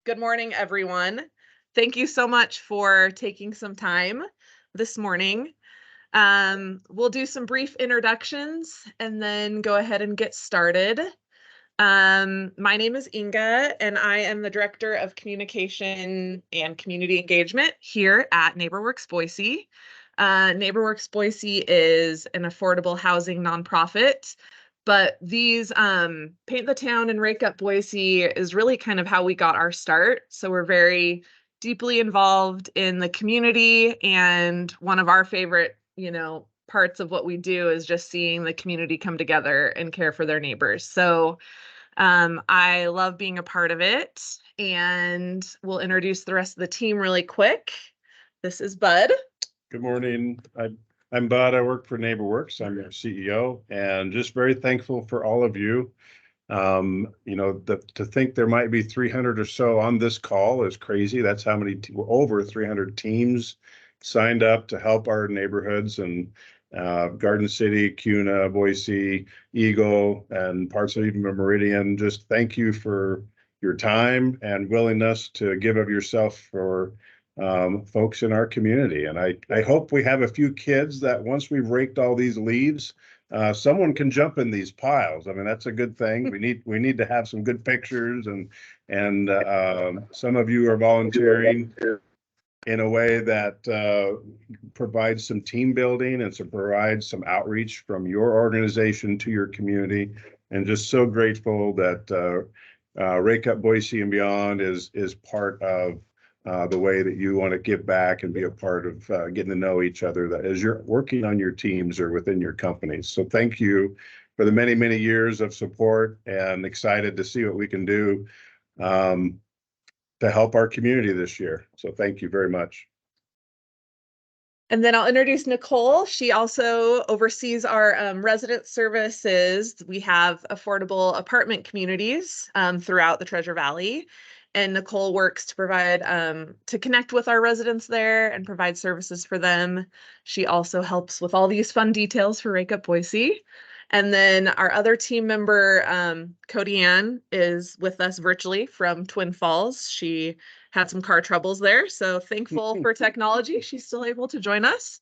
Good morning, everyone. Thank you so much for taking some time this morning. We'll do some brief introductions and then go ahead and get started. My name is Inga, and I am the Director of Communication and Community Engagement here at NeighborWorks Boise. NeighborWorks Boise is an affordable housing nonprofit, but these Paint the Town and Rake Up Boise is really kind of how we got our start. So we're very deeply involved in the community, and one of our favorite, parts of what we do is just seeing the community come together and care for their neighbors. So I love being a part of it, and we'll introduce the rest of the team really quick. This is Bud. Good morning. I'm Bud. I work for NeighborWorks. I'm their CEO, and just very thankful for all of you. To think there might be 300 or so on this call is crazy. That's how many, over 300 teams signed up to help our neighborhoods, and Garden City, Cuna, Boise, Eagle, and parts of even Meridian. Just thank you for your time and willingness to give of yourself for folks in our community. And I hope we have a few kids that once we've raked all these leaves, someone can jump in these piles. I mean, that's a good thing. We need to have some good pictures, and some of you are volunteering in a way that provides some team building and provides some outreach from your organization to your community. And just so grateful that Rake Up Boise and Beyond is part of the way that you want to give back and be a part of getting to know each other that as you're working on your teams or within your companies. So thank you for the many, many years of support, and excited to see what we can do to help our community this year. So thank you very much. And then I'll introduce Nicole. She also oversees our resident services. We have affordable apartment communities throughout the Treasure Valley. And Nicole works to provide, to connect with our residents there and provide services for them. She also helps with all these fun details for Rake Up Boise. And then our other team member, Cody Ann, is with us virtually from Twin Falls. She had some car troubles there, so thankful for technology. She's still able to join us.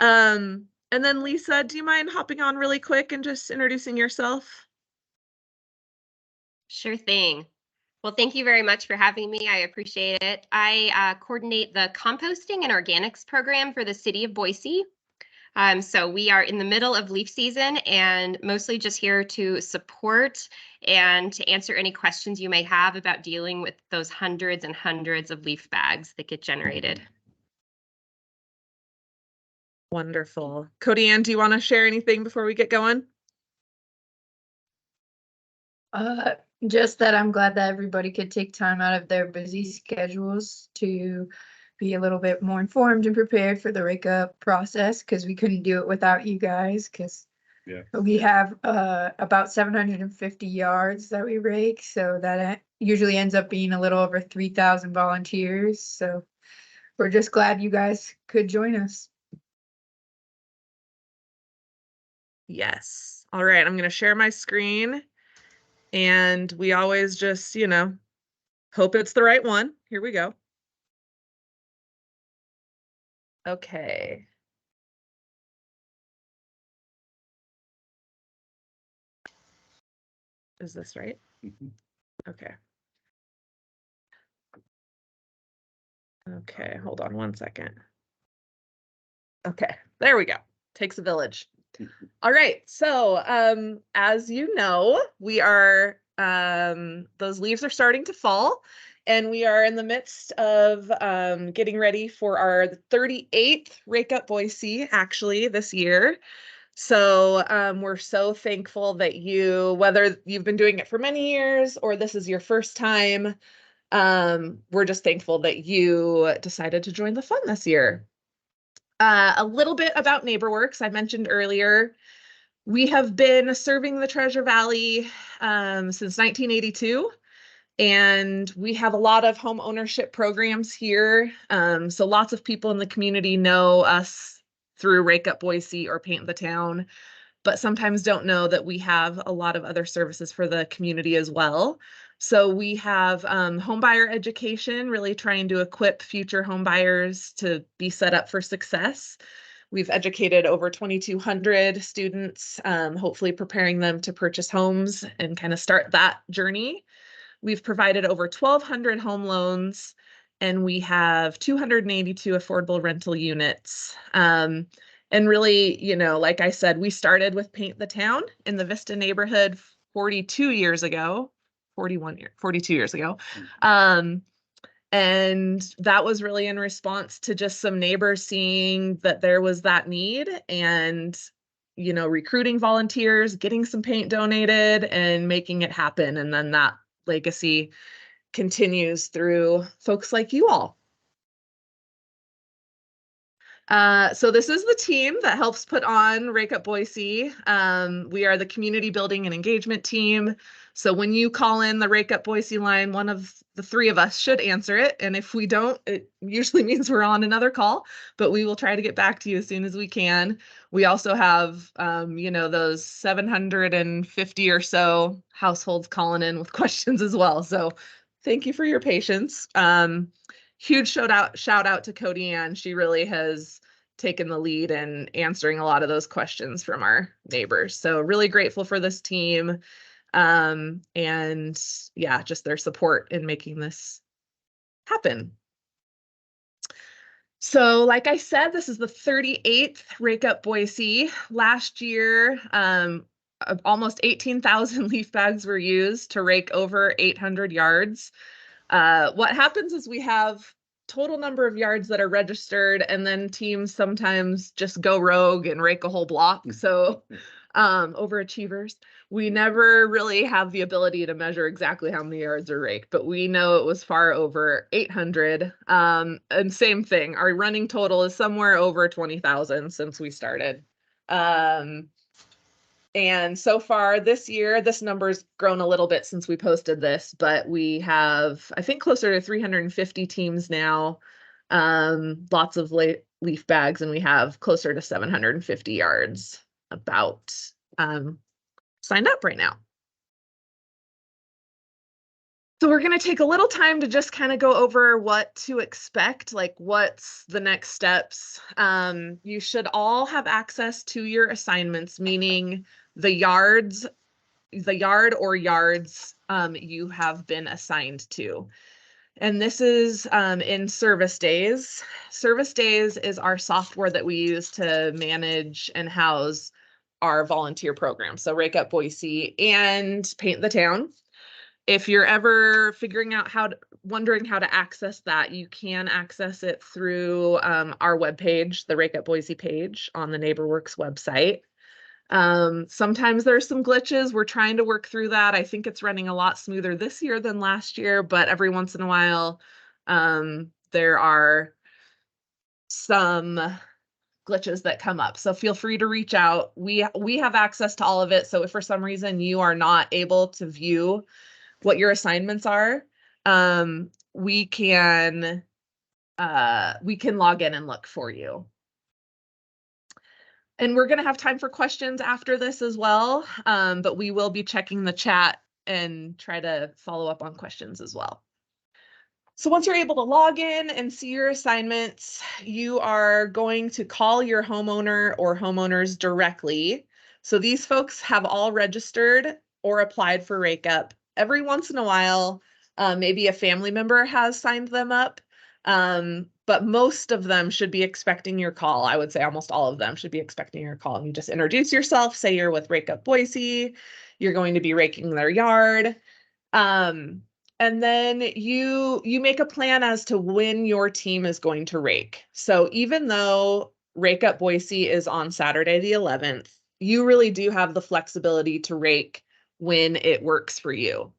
And then Lisa, do you mind hopping on really quick and just introducing yourself? Sure thing. Well, thank you very much for having me. I appreciate it. I coordinate the composting and organics program for the city of Boise. So we are in the middle of leaf season and mostly just here to support and to answer any questions you may have about dealing with those hundreds and hundreds of leaf bags that get generated. Wonderful. Cody Ann, do you want to share anything before we get going? Just that I'm glad that everybody could take time out of their busy schedules to be a little bit more informed and prepared for the Rake Up process, because we couldn't do it without you guys, because we have about 750 yards that we rake, so that usually ends up being a little over 3,000 volunteers. So we're just glad you guys could join us. Yes. All right, I'm going to share my screen. And we always just, hope it's the right one. Here we go. Okay. Is this right? Mm-hmm. Okay. Okay, hold on one second. Okay, there we go. Takes a village. All right, so as you know, we are, those leaves are starting to fall, and we are in the midst of getting ready for our 38th Rake Up Boise, actually, this year. So we're so thankful that whether you've been doing it for many years or this is your first time, we're just thankful that you decided to join the fun this year. A little bit about NeighborWorks. I mentioned earlier, we have been serving the Treasure Valley since 1982, and we have a lot of home ownership programs here. So lots of people in the community know us through Rake Up Boise or Paint the Town, but sometimes don't know that we have a lot of other services for the community as well. So we have home buyer education, really trying to equip future home buyers to be set up for success. We've educated over 2,200 students, hopefully preparing them to purchase homes and kind of start that journey. We've provided over 1,200 home loans, and we have 282 affordable rental units. And really, you know, like I said, we started with Paint the Town in the Vista neighborhood 42 years ago, 42 years ago. And that was really in response to just some neighbors seeing that there was that need and, you know, recruiting volunteers, getting some paint donated and making it happen. And then that legacy continues through folks like you all. So this is the team that helps put on Rake Up Boise. We are the community building and engagement team. So when you call in the Rake Up Boise line, one of the three of us should answer it. And if we don't, it usually means we're on another call, but we will try to get back to you as soon as we can. We also have, you know, those 750 or so households calling in with questions as well. So thank you for your patience. Huge shout out to Cody Ann. She really has taken the lead in answering a lot of those questions from our neighbors. So really grateful for this team. And yeah, just their support in making this happen. So like I said, this is the 38th Rake Up Boise. Last year, almost 18,000 leaf bags were used to rake over 800 yards. What happens is we have total number of yards that are registered, and then teams sometimes just go rogue and rake a whole block. So overachievers. We never really have the ability to measure exactly how many yards are raked, but we know it was far over 800. And same thing, our running total is somewhere over 20,000 since we started. And so far this year, this number's grown a little bit since we posted this, but we have, I think, closer to 350 teams now, lots of leaf bags, and we have closer to 750 yards about signed up right now. So we're going to take a little time to just kind of go over what to expect, like what's the next steps. You should all have access to your assignments, meaning the yard or yards you have been assigned to. And this is in Service Days. Service Days is our software that we use to manage and house our volunteer program. So Rake Up Boise and Paint the Town. If you're ever figuring out wondering how to access that, you can access it through our webpage, the Rake Up Boise page on the NeighborWorks website. Sometimes there's some glitches. We're trying to work through that. I think it's running a lot smoother this year than last year, but every once in a while, there are some glitches that come up. So feel free to reach out. We have access to all of it. So if for some reason you are not able to view what your assignments are, we can log in and look for you. And we're going to have time for questions after this as well, but we will be checking the chat and try to follow up on questions as well. So once you're able to log in and see your assignments, you are going to call your homeowner or homeowners directly. So these folks have all registered or applied for Rake Up. Every once in a while, maybe a family member has signed them up. But most of them should be expecting your call. I would say almost all of them should be expecting your call. And you just introduce yourself, say you're with Rake Up Boise, you're going to be raking their yard. And then you make a plan as to when your team is going to rake. So even though Rake Up Boise is on Saturday the 11th, you really do have the flexibility to rake when it works for you.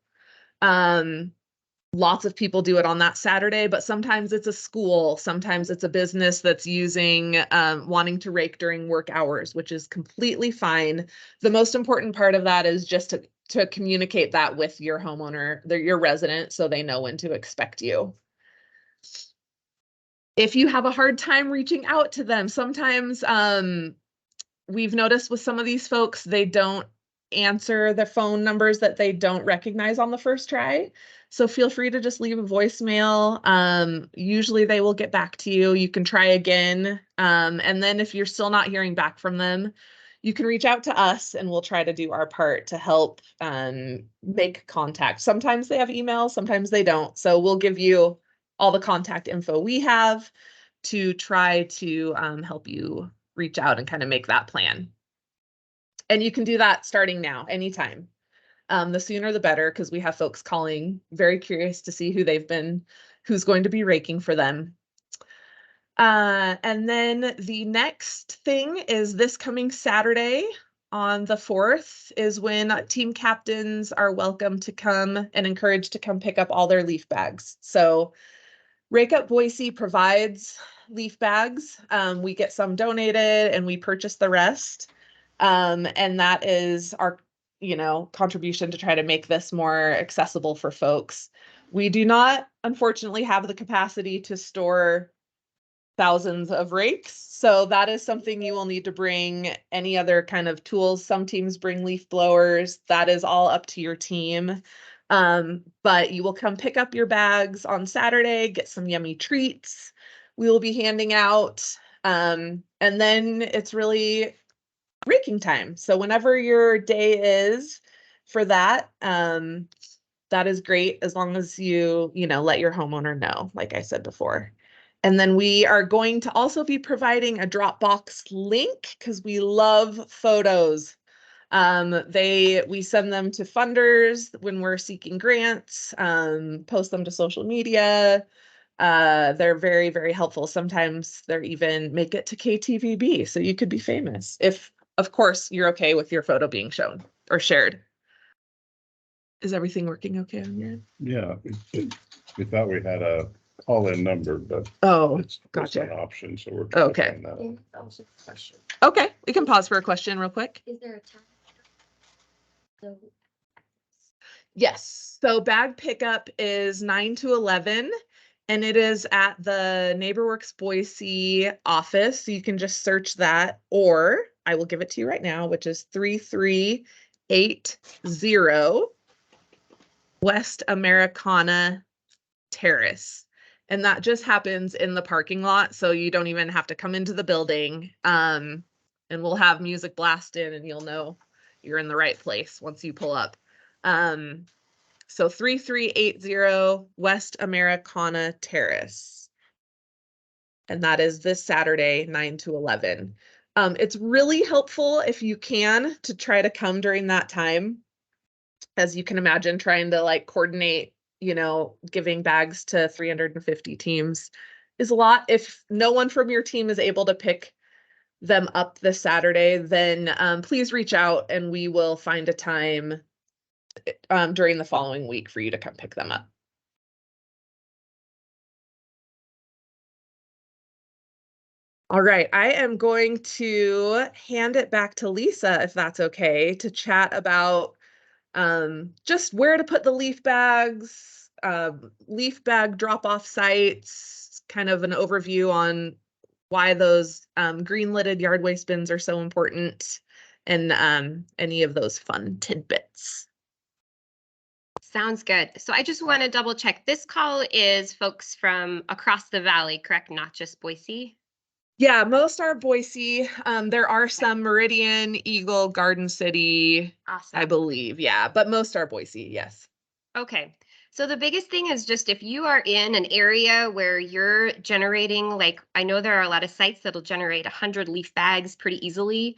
Lots of people do it on that Saturday, but sometimes it's a school, sometimes it's a business that's using, wanting to rake during work hours, which is completely fine. The most important part of that is just to communicate that with your homeowner, your resident, so they know when to expect you. If you have a hard time reaching out to them, sometimes we've noticed with some of these folks, they don't answer the phone numbers that they don't recognize on the first try. So feel free to just leave a voicemail. Usually they will get back to you. You can try again. And then if you're still not hearing back from them, you can reach out to us and we'll try to do our part to help make contact. Sometimes they have emails, sometimes they don't. So we'll give you all the contact info we have to try to help you reach out and kind of make that plan. And you can do that starting now, anytime. The sooner the better, because we have folks calling very curious to see who's going to be raking for them. And then the next thing is this coming Saturday on the 4th is when team captains are welcome to come and encouraged to come pick up all their leaf bags. So Rake Up Boise provides leaf bags. We get some donated and we purchase the rest. And that is our, contribution to try to make this more accessible for folks. We do not, unfortunately, have the capacity to store thousands of rakes. So that is something you will need to bring. Any other kind of tools. Some teams bring leaf blowers. That is all up to your team. But you will come pick up your bags on Saturday, get some yummy treats we will be handing out. And then it's really raking time. So whenever your day is for that, that is great as long as you let your homeowner know, like I said before. And then we are going to also be providing a Dropbox link because we love photos. We send them to funders when we're seeking grants, post them to social media. They're very, very helpful. Sometimes they're even make it to KTVB, so you could be famous if, of course, you're okay with your photo being shown or shared. Is everything working okay on your end? Yeah, we thought we had a call-in number, but it's gotcha. an option, so we're okay. That was a question. Okay, we can pause for a question real quick. Is there a time? Yes, so bag pickup is 9 to 11, and it is at the NeighborWorks Boise office. So you can just search that, or I will give it to you right now, which is 3380 West Americana Terrace. And that just happens in the parking lot, so you don't even have to come into the building. And we'll have music blasted and you'll know you're in the right place once you pull up. So 3380 West Americana Terrace. And that is this Saturday, 9 to 11. It's really helpful if you can to try to come during that time. As you can imagine, trying to coordinate, giving bags to 350 teams is a lot. If no one from your team is able to pick them up this Saturday, then please reach out and we will find a time during the following week for you to come pick them up. All right, I am going to hand it back to Lisa, if that's okay, to chat about just where to put the leaf bags, leaf bag drop-off sites, kind of an overview on why those green lidded yard waste bins are so important, and any of those fun tidbits. Sounds good. So I just want to double check. This call is folks from across the valley, correct? Not just Boise? Yeah, most are Boise. There are some Meridian, Eagle, Garden City, Awesome. I believe. Yeah, but most are Boise, yes. Okay. So the biggest thing is just if you are in an area where you're generating, I know there are a lot of sites that'll generate 100 leaf bags pretty easily.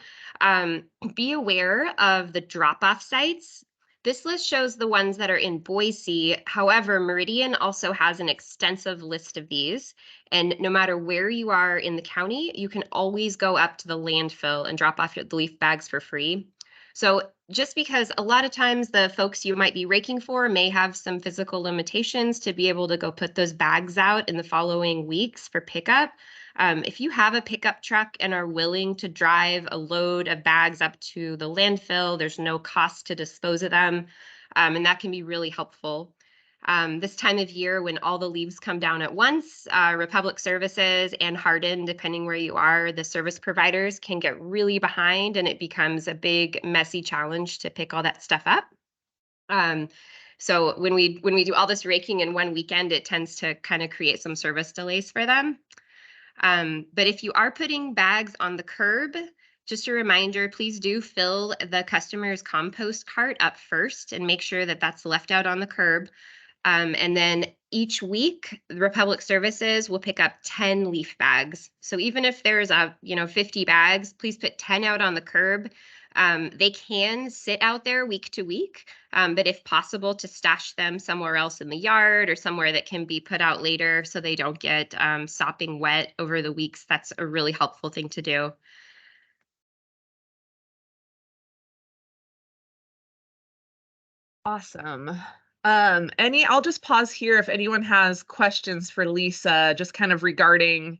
Be aware of the drop-off sites. This list shows the ones that are in Boise. However, Meridian also has an extensive list of these. And no matter where you are in the county, you can always go up to the landfill and drop off the leaf bags for free. So just because a lot of times the folks you might be raking for may have some physical limitations to be able to go put those bags out in the following weeks for pickup. If you have a pickup truck and are willing to drive a load of bags up to the landfill, there's no cost to dispose of them, and that can be really helpful. This time of year when all the leaves come down at once, Republic Services and Hardin, depending where you are, the service providers can get really behind and it becomes a big messy challenge to pick all that stuff up. So when we do all this raking in one weekend, it tends to kind of create some service delays for them. But if you are putting bags on the curb, just a reminder, please do fill the customer's compost cart up first and make sure that that's left out on the curb. And then each week, the Republic Services will pick up 10 leaf bags. So even if there's 50 bags, please put 10 out on the curb. They can sit out there week to week, but if possible, to stash them somewhere else in the yard or somewhere that can be put out later so they don't get sopping wet over the weeks. That's a really helpful thing to do. Awesome. I'll just pause here if anyone has questions for Lisa, just kind of regarding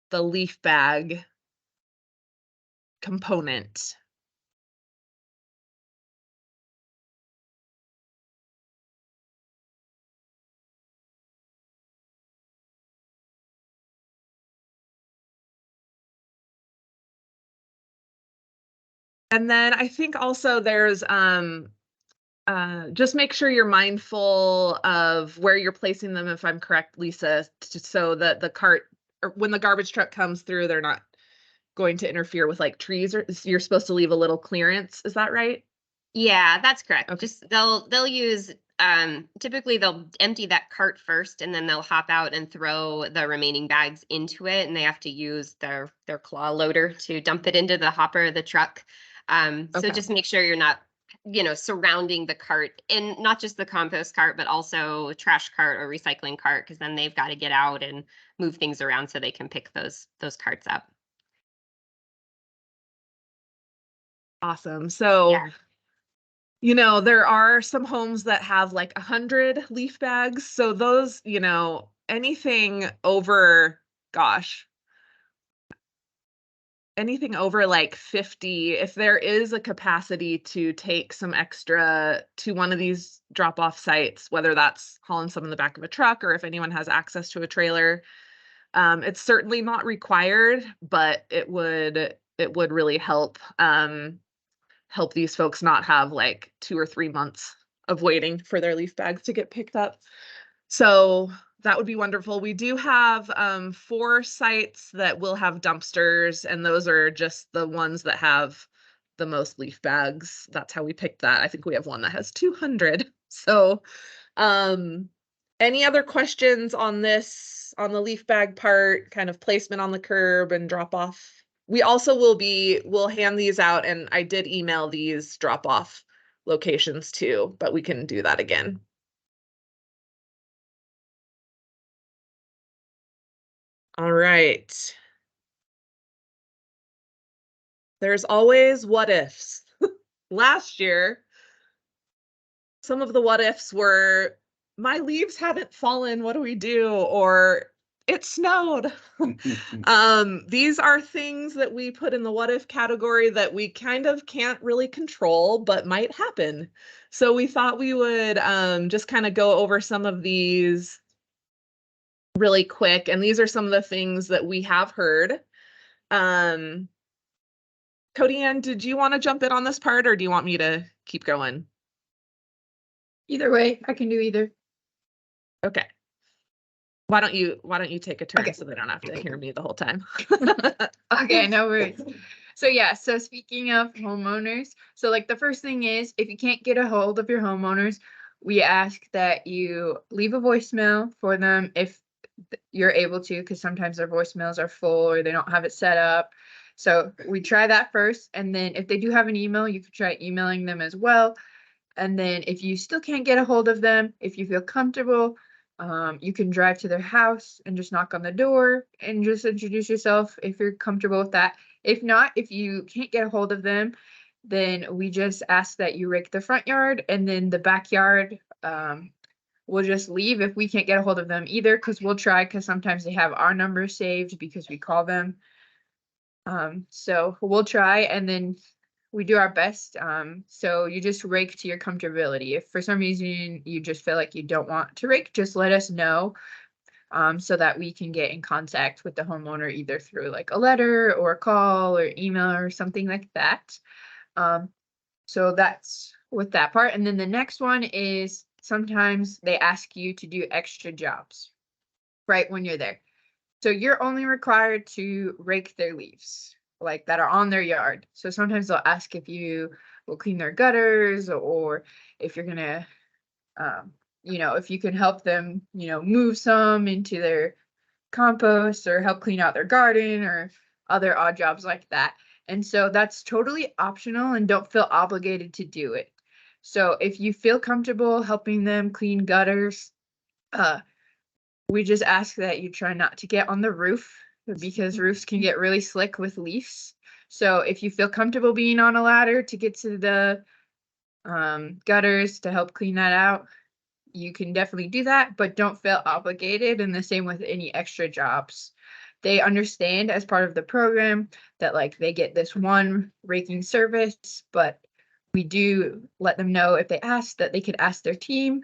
the leaf bag component. And then I think also there's just make sure you're mindful of where you're placing them, if I'm correct, Lisa, so that the cart, or when the garbage truck comes through, they're not going to interfere with like trees, or you're supposed to leave a little clearance. Is that right? Yeah, that's correct. Okay. Just they'll use typically they'll empty that cart first and then they'll hop out and throw the remaining bags into it, and they have to use their claw loader to dump it into the hopper of the truck. So Okay. just make sure you're not surrounding the cart, and not just the compost cart, but also trash cart or recycling cart, because then they've got to get out and move things around so they can pick those carts up. Awesome. So, Yeah. There are some homes that have like 100 leaf bags. So those, anything over, anything over like 50, if there is a capacity to take some extra to one of these drop-off sites, whether that's hauling some in the back of a truck or if anyone has access to a trailer, it's certainly not required, but it would really help help these folks not have like 2 or 3 months of waiting for their leaf bags to get picked up. So that would be wonderful. We do have 4 sites that will have dumpsters, and those are just the ones that have the most leaf bags. That's how we picked that. I think we have one that has 200. So any other questions on this, on the leaf bag part, kind of placement on the curb and drop off? We also we'll hand these out, and I did email these drop off locations too, but we can do that again. All right. There's always what ifs. Last year, some of the what ifs were, my leaves haven't fallen, what do we do? Or it snowed. These are things that we put in the what if category that we kind of can't really control, but might happen. So we thought we would just kind of go over some of these really quick. And these are some of the things that we have heard. Cody Ann, did you want to jump in on this part, or do you want me to keep going? Either way, I can do either. Okay. Why don't you take a turn, Okay. so they don't have to hear me the whole time? Okay, no worries. So yeah, so speaking of homeowners, so like the first thing is, if you can't get a hold of your homeowners, we ask that you leave a voicemail for them if you're able to, because sometimes their voicemails are full or they don't have it set up. So we try that first, and then if they do have an email, you can try emailing them as well. And then if you still can't get a hold of them, if you feel comfortable, you can drive to their house and just knock on the door and just introduce yourself if you're comfortable with that. If not, if you can't get a hold of them, then we just ask that you rake the front yard, and then the backyard, we'll just leave if we can't get a hold of them either, because we'll try, because sometimes they have our number saved because we call them. So we'll try, and then we do our best. So you just rake to your comfortability. If for some reason you just feel like you don't want to rake, just let us know. So that we can get in contact with the homeowner either through like a letter or a call or email or something like that. So that's with that part. And then the next one is sometimes they ask you to do extra jobs right when you're there. So you're only required to rake their leaves like that are on their yard. So sometimes they'll ask if you will clean their gutters or if you're gonna if you can help them, move some into their compost or help clean out their garden or other odd jobs like that. And so that's totally optional and don't feel obligated to do it. So if you feel comfortable helping them clean gutters, we just ask that you try not to get on the roof because roofs can get really slick with leaves. So if you feel comfortable being on a ladder to get to the gutters to help clean that out, you can definitely do that, but don't feel obligated. And the same with any extra jobs. They understand as part of the program that like they get this one raking service, but we do let them know if they ask that they could ask their team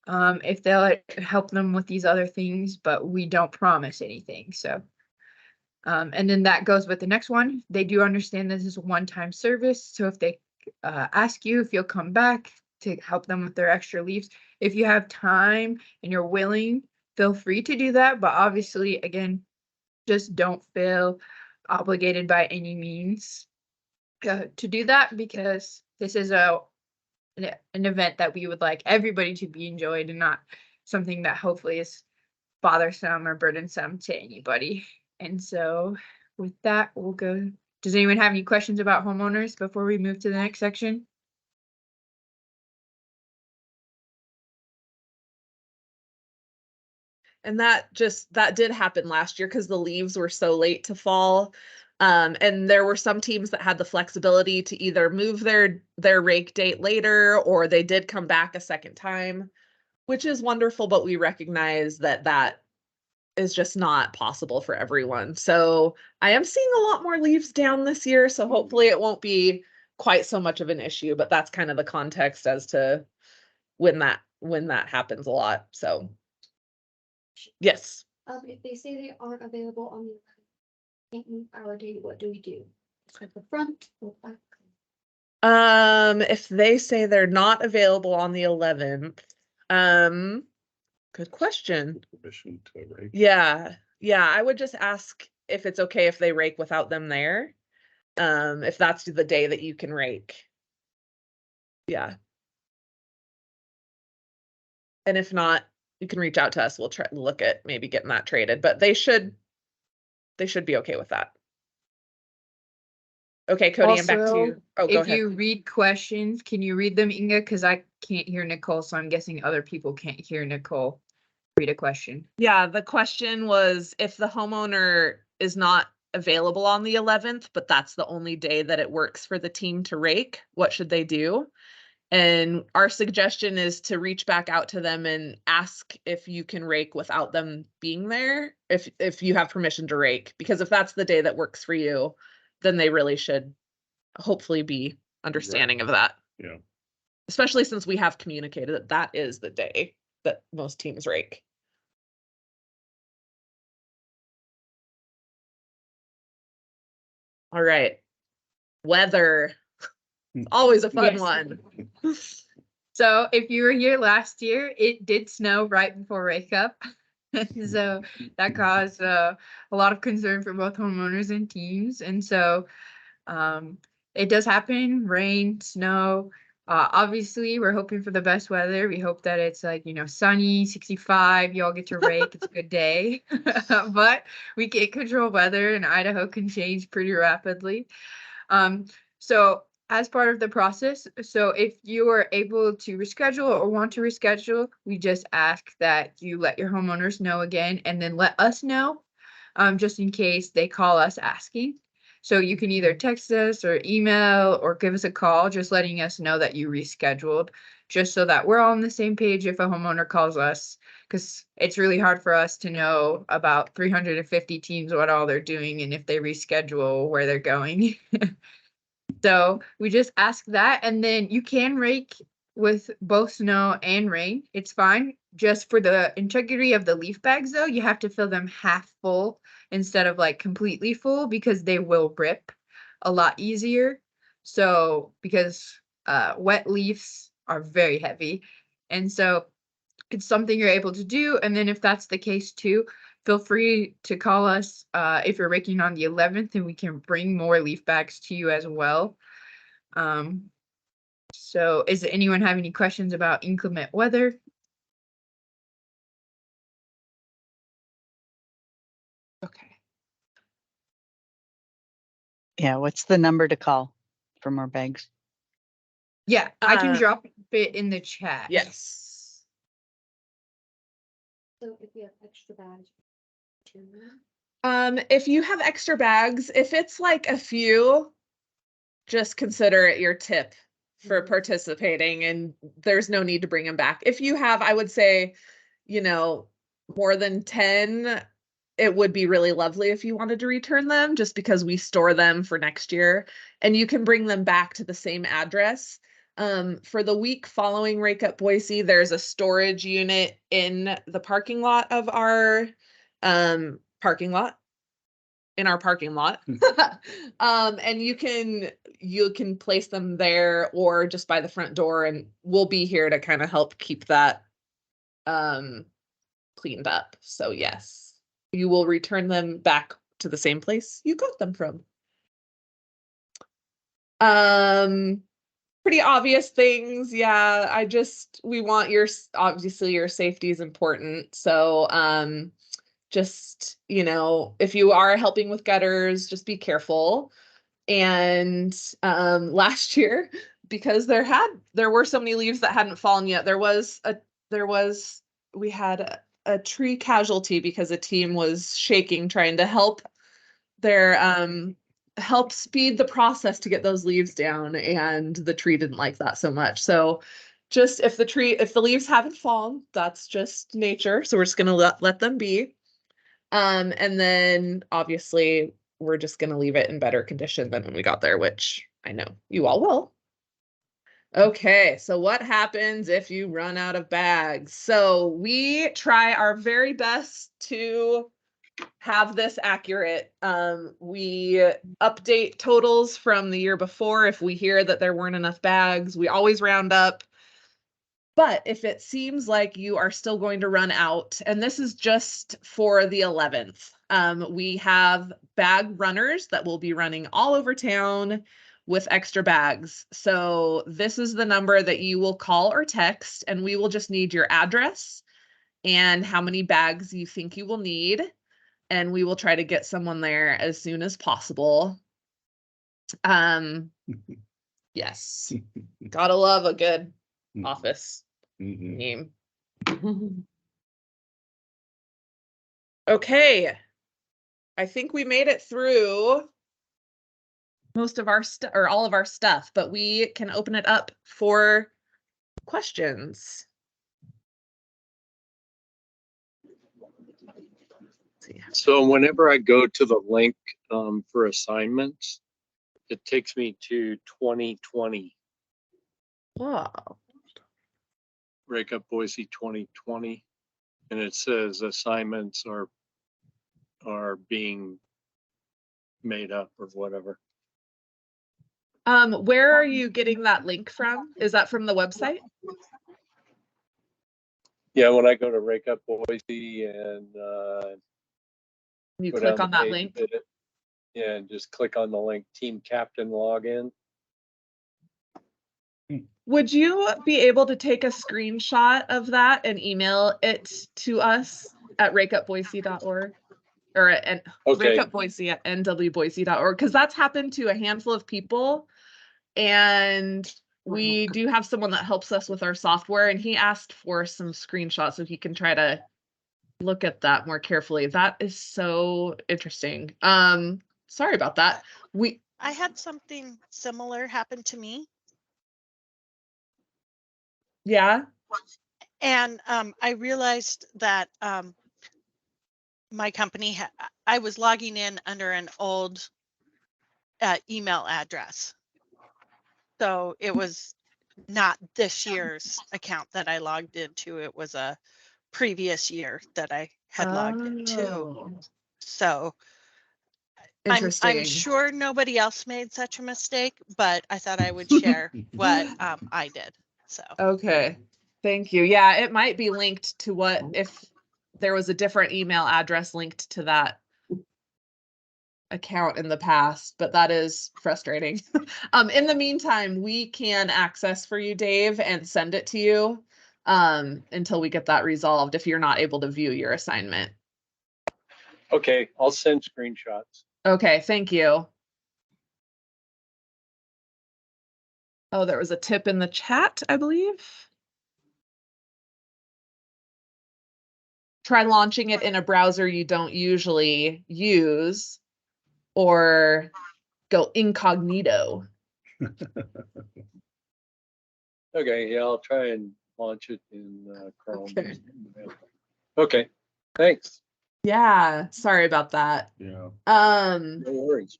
if they'll help them with these other things, but we don't promise anything. So and then that goes with the next one. They do understand this is a one-time service. So if they ask you if you'll come back to help them with their extra leaves, if you have time and you're willing, feel free to do that. But obviously, again, just don't feel obligated by any means to do that because this is an event that we would like everybody to be enjoyed and not something that hopefully is bothersome or burdensome to anybody. And so with that, we'll go. Does anyone have any questions about homeowners before we move to the next section? And that did happen last year because the leaves were so late to fall. And there were some teams that had the flexibility to either move their rake date later or they did come back a second time, which is wonderful, but we recognize that is just not possible for everyone. So I am seeing a lot more leaves down this year, so hopefully it won't be quite so much of an issue, but that's kind of the context as to when that happens a lot. So yes. If they say they aren't available on the 11th, can't move our date, what do we do? At the front or back? If they say they're not available on the 11th, good question. Permission to rake. Yeah, I would just ask if it's okay if they rake without them there. If that's the day that you can rake. Yeah. And if not, you can reach out to us. We'll try to look at maybe getting that traded, but they should be okay with that. Okay, Cody, I'm back to you. Oh, go if ahead. you read questions, can you read them, Inga? Because I can't hear Nicole, so I'm guessing other people can't hear Nicole read a question. Yeah, the question was if the homeowner is not available on the 11th, but that's the only day that it works for the team to rake, what should they do? And our suggestion is to reach back out to them and ask if you can rake without them being there, if you have permission to rake, because if that's the day that works for you, then they really should hopefully be understanding of that. Yeah. Especially since we have communicated that that is the day that most teams rake. All right. Weather. Always a fun Yes. one. So if you were here last year, it did snow right before Rake Up. So that caused a lot of concern for both homeowners and teams. And so it does happen, rain, snow. Obviously, we're hoping for the best weather. We hope that it's like, sunny, 65, you all get to rake, it's a good day. But we can't control weather and Idaho can change pretty rapidly. So as part of the process, so if you are able to reschedule or want to reschedule, we just ask that you let your homeowners know again and then let us know, just in case they call us asking. So you can either text us or email or give us a call, just letting us know that you rescheduled, just so that we're all on the same page if a homeowner calls us, because it's really hard for us to know about 350 teams, what all they're doing, and if they reschedule, where they're going. So we just ask that, and then you can rake with both snow and rain. It's fine. Just for the integrity of the leaf bags, though, you have to fill them half full instead of like completely full because they will rip a lot easier. So because wet leaves are very heavy, and so it's something you're able to do. And then if that's the case too, feel free to call us if you're raking on the 11th, and we can bring more leaf bags to you as well. So is anyone have any questions about inclement weather? Okay. Yeah, what's the number to call for more bags? Yeah, I can Uh, drop it in the chat. Yes. So if you have extra bags, two. If you have extra bags, if it's like a few, just consider it your tip for participating, and there's no need to bring them back. If you have, I would say, more than 10, it would be really lovely if you wanted to return them, just because we store them for next year, and you can bring them back to the same address. For the week following Rake Up Boise, there's a storage unit in the parking lot of our parking lot in our parking lot. And you can place them there or just by the front door, and we'll be here to kind of help keep that cleaned up. So yes, you will return them back to the same place you got them from. Pretty obvious things. Yeah, we want obviously your safety is important. So just, if you are helping with gutters, just be careful. And last year, because there were so many leaves that hadn't fallen yet, we had a tree casualty because a team was shaking trying to help help speed the process to get those leaves down, and the tree didn't like that so much. So just if the leaves haven't fallen, that's just nature. So we're just gonna let them be. And then obviously we're just gonna leave it in better condition than when we got there, which I know you all will. Okay, so what happens if you run out of bags? So we try our very best to have this accurate. We update totals from the year before. If we hear that there weren't enough bags, we always round up. But if it seems like you are still going to run out, and this is just for the 11th, we have bag runners that will be running all over town with extra bags. So this is the number that you will call or text, and we will just need your address and how many bags you think you will need. And we will try to get someone there as soon as possible. Yes, gotta love a good office name. Okay, I think we made it through most of our stuff or all of our stuff, but we can open it up for questions. So whenever I go to the link for assignments, it takes me to 2020, Wow. Rake Up Boise 2020, and it says assignments are being made up or whatever. Where are you getting that link from? Is that from the website? Yeah, when I go to Rake Up Boise and You go click down on the that page, link? yeah, and just click on the link Team Captain Login. Would you be able to take a screenshot of that and email it to us at rakeupboise.org or at Okay. rakeupboise at nwboise.org? Because that's happened to a handful of people. And we do have someone that helps us with our software, and he asked for some screenshots so he can try to look at that more carefully. That is so interesting. Sorry about that. I had something similar happen to me. Yeah. And I realized that my company, I was logging in under an old email address. So it was not this year's account that I logged into. It was a previous year that I had logged into. Oh, So interesting. I'm sure nobody else made such a mistake, but I thought I would share what I did. So Okay, thank you. Yeah, it might be linked to what if there was a different email address linked to that account in the past, but that is frustrating. In the meantime, we can access for you, Dave, and send it to you until we get that resolved if you're not able to view your assignment. Okay, I'll send screenshots. Okay, thank you. Oh, there was a tip in the chat, I believe. Try launching it in a browser you don't usually use, or go incognito. Okay, yeah, I'll try and launch it in Chrome. Okay. Okay, thanks. Yeah, sorry about that. Yeah. No worries.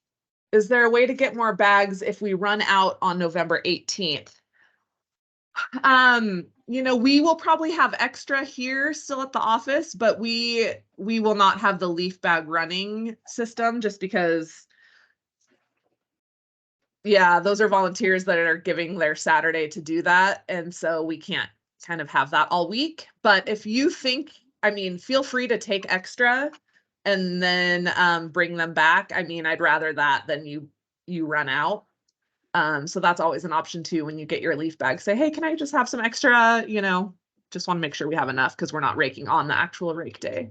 Is there a way to get more bags if we run out on November 18th? We will probably have extra here still at the office, but we will not have the leaf bag running system just because, yeah, those are volunteers that are giving their Saturday to do that. And so we can't kind of have that all week. But if you think, feel free to take extra and then bring them back. I'd rather that than you run out. So that's always an option too when you get your leaf bag. Say, hey, can I just have some extra? Just want to make sure we have enough because we're not raking on the actual rake day.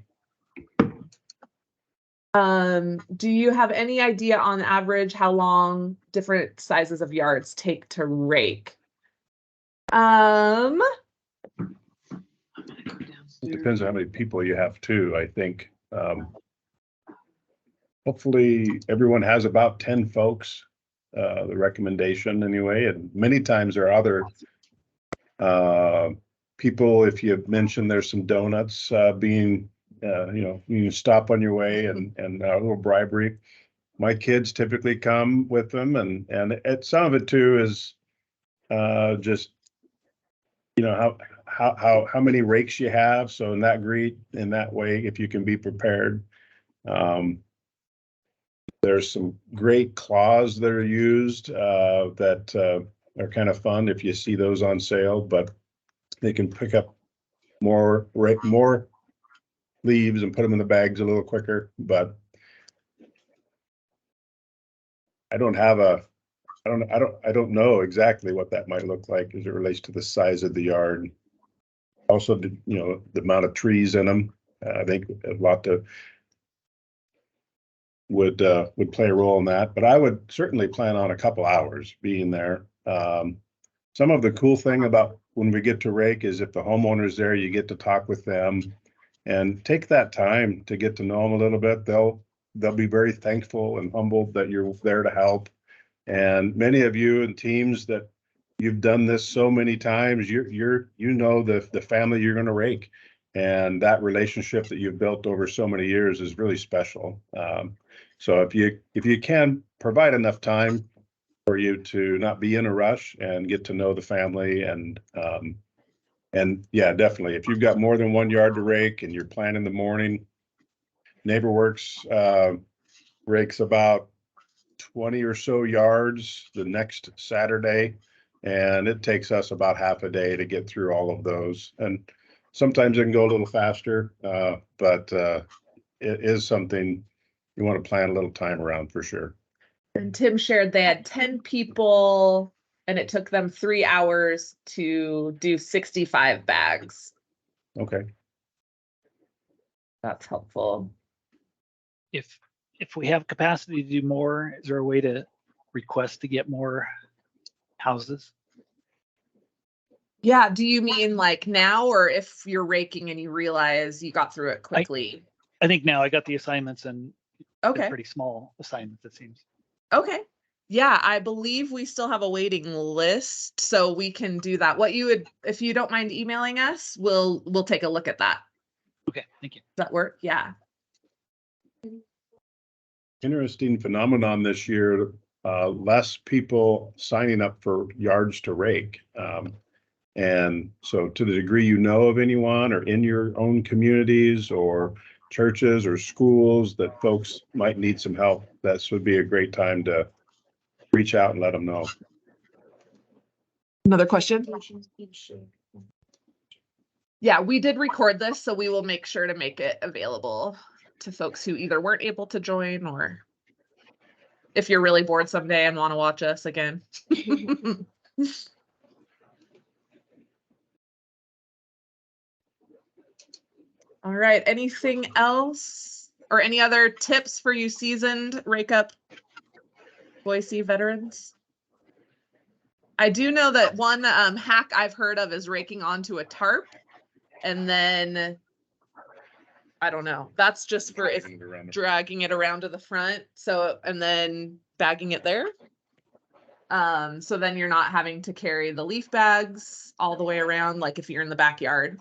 Do you have any idea on average how long different sizes of yards take to rake? It depends on how many people you have too, I think. Hopefully everyone has about 10 folks, the recommendation anyway, and many times there are other people, if you mentioned there's some donuts being, you can stop on your way and a little bribery. My kids typically come with them, and some of it too is just how many rakes you have. So in that way, if you can be prepared. There's some great claws that are used that are kind of fun if you see those on sale, but they can pick up more leaves and put them in the bags a little quicker. But I don't know exactly what that might look like as it relates to the size of the yard. Also, the amount of trees in them. I think a lot would play a role in that, but I would certainly plan on a couple hours being there. Some of the cool thing about when we get to rake is if the homeowner's there, you get to talk with them and take that time to get to know them a little bit. They'll be very thankful and humbled that you're there to help. And many of you and teams that you've done this so many times, the family you're going to rake, and that relationship that you've built over so many years is really special. So if you can provide enough time for you to not be in a rush and get to know the family, and yeah, definitely, if you've got more than 1 yard to rake and you're planning the morning, NeighborWorks rakes about 20 or so yards the next Saturday, and it takes us about half a day to get through all of those. And sometimes it can go a little faster, but it is something you want to plan a little time around for sure. And Tim shared they had 10 people and it took them 3 hours to do 65 bags. Okay. That's helpful. If we have capacity to do more, is there a way to request to get more houses? Yeah, do you mean like now, or if you're raking and you realize you got through it quickly? I think now I got the assignments, and okay, they're pretty small assignments, it seems. Okay. Yeah, I believe we still have a waiting list, so we can do that. If you don't mind emailing us, we'll take a look at that. Okay, thank you. Does that work? Yeah. Interesting phenomenon this year. less people signing up for yards to rake. And so to the degree you know of anyone or in your own communities or churches or schools that folks might need some help, this would be a great time to reach out and let them know. Another question? Invitations being shared. Yeah, we did record this, so we will make sure to make it available to folks who either weren't able to join or if you're really bored someday and want to watch us again. All right, anything else or any other tips for you seasoned Rake Up Boise veterans? I do know that one hack I've heard of is raking onto a tarp and then I don't know. That's just for if dragging it around to the front. So, and then bagging it there. So then you're not having to carry the leaf bags all the way around, like if you're in the backyard.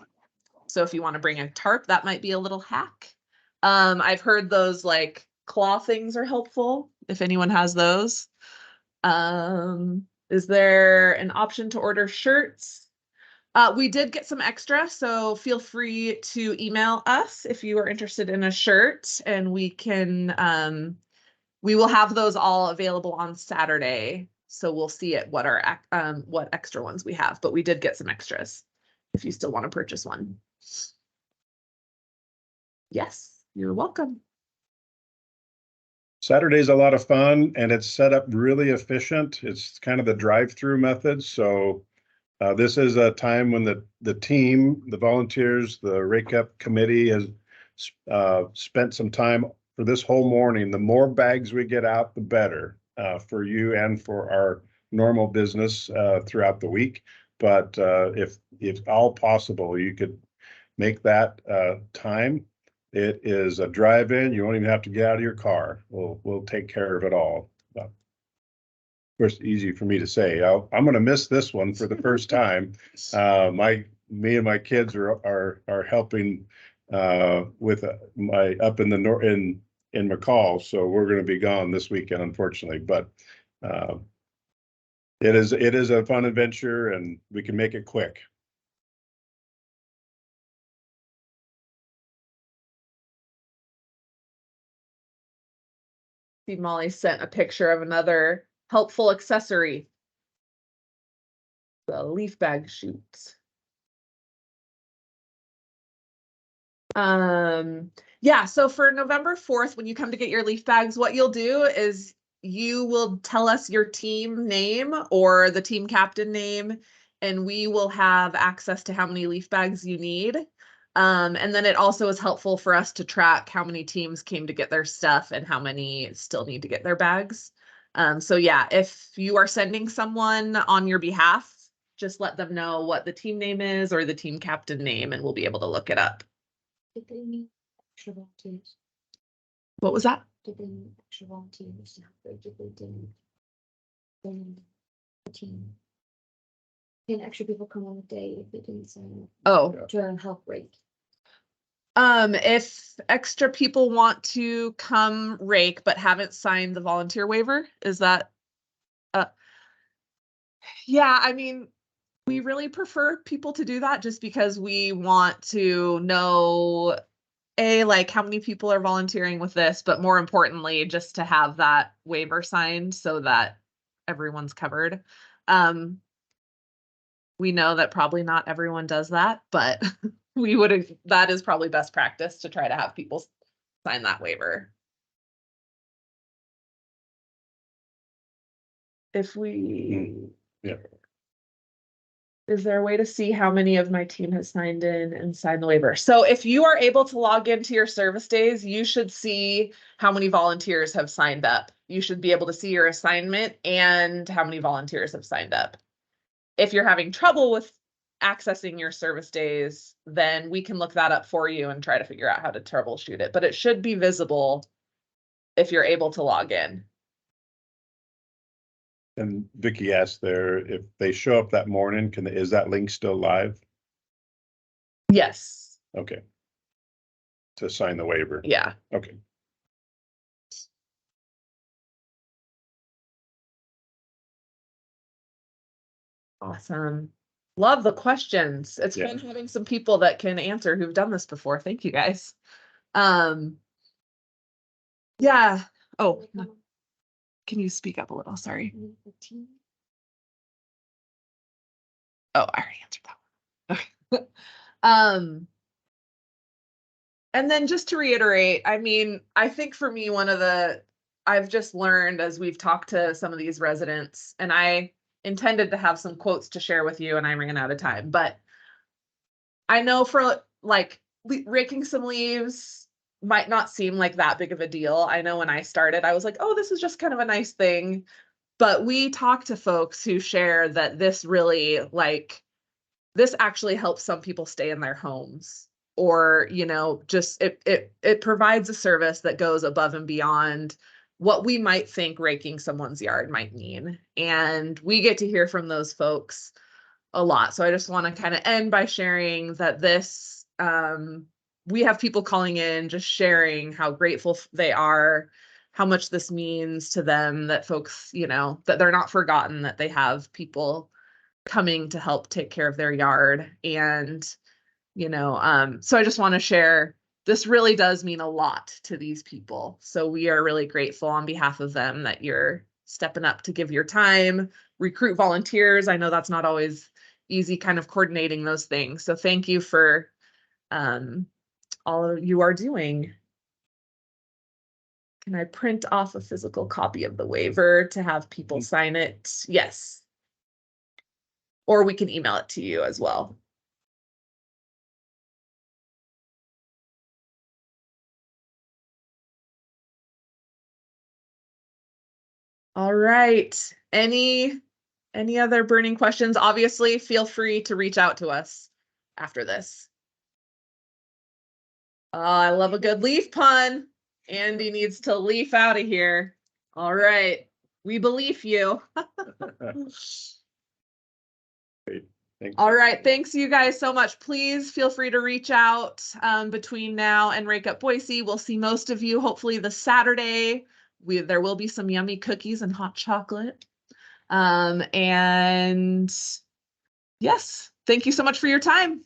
So if you want to bring a tarp, that might be a little hack. I've heard those like claw things are helpful if anyone has those. Is there an option to order shirts? We did get some extra, so feel free to email us if you are interested in a shirt, and we can, we will have those all available on Saturday. So we'll see at what what extra ones we have, but we did get some extras if you still want to purchase one. Yes, you're welcome. Saturday's a lot of fun and it's set up really efficient. It's kind of the drive-through method. So this is a time when the team, the volunteers, the Rake Up committee has spent some time for this whole morning. The more bags we get out, the better for you and for our normal business throughout the week. But if all possible, you could make that time. It is a drive-in. You won't even have to get out of your car. We'll take care of it all. Of course, easy for me to say. I'm going to miss this one for the first time. Me and my kids are helping with my up in the north in McCall, so we're going to be gone this weekend, unfortunately. But it is a fun adventure, and we can make it quick. See, Molly sent a picture of another helpful accessory. The leaf bag chute. Yeah, so for November 4th, when you come to get your leaf bags, what you'll do is you will tell us your team name or the team captain name, and we will have access to how many leaf bags you need. And then it also is helpful for us to track how many teams came to get their stuff and how many still need to get their bags. So yeah, if you are sending someone on your behalf, just let them know what the team name is or the team captain name, and we'll be able to look it up. Did they need extra volunteers? What was that? Did they need extra volunteers? Or did they didn't? The team. Can extra people come on a day if they didn't sign up Oh, to help rake? if extra people want to come rake but haven't signed the volunteer waiver, is that? Yeah, I mean, we really prefer people to do that just because we want to know like how many people are volunteering with this, but more importantly, just to have that waiver signed so that everyone's covered. We know that probably not everyone does that, but that is probably best practice to try to have people sign that waiver. If we, Yeah. Is there a way to see how many of my team has signed in and signed the waiver? So if you are able to log into your service days, you should see how many volunteers have signed up. You should be able to see your assignment and how many volunteers have signed up. If you're having trouble with accessing your service days, then we can look that up for you and try to figure out how to troubleshoot it. But it should be visible if you're able to log in. And Vicky asked there, if they show up that morning, is that link still live? Yes. Okay. To sign the waiver. Yeah. Okay. Awesome. Love the questions. It's Yeah. fun having some people that can answer who've done this before. Thank you guys. Yeah. Oh, can you speak up a little? Sorry. Oh, I already answered that one. And then just to reiterate, I mean, I think for me, I've just learned as we've talked to some of these residents, and I intended to have some quotes to share with you and I ran out of time, but I know for like raking some leaves might not seem like that big of a deal. I know when I started, I was like, oh, this is just kind of a nice thing. But we talk to folks who share that this really this actually helps some people stay in their homes, or just it provides a service that goes above and beyond what we might think raking someone's yard might mean. And we get to hear from those folks a lot. So I just want to kind of end by sharing that we have people calling in just sharing how grateful they are, how much this means to them, that folks, that they're not forgotten, that they have people coming to help take care of their yard. And, so I just want to share, this really does mean a lot to these people. So we are really grateful on behalf of them that you're stepping up to give your time, recruit volunteers. I know that's not always easy, kind of coordinating those things. So thank you for all you are doing. Can I print off a physical copy of the waiver to have people sign it? Yes. Or we can email it to you as well. All right. Any other burning questions? Obviously, feel free to reach out to us after this. Oh, I love a good leaf pun. Andy needs to leaf out of here. All right. We believe you. Great. Thanks. All right. Thanks you guys so much. Please feel free to reach out between now and Rake Up Boise. We'll see most of you hopefully this Saturday. There will be some yummy cookies and hot chocolate. And yes, thank you so much for your time.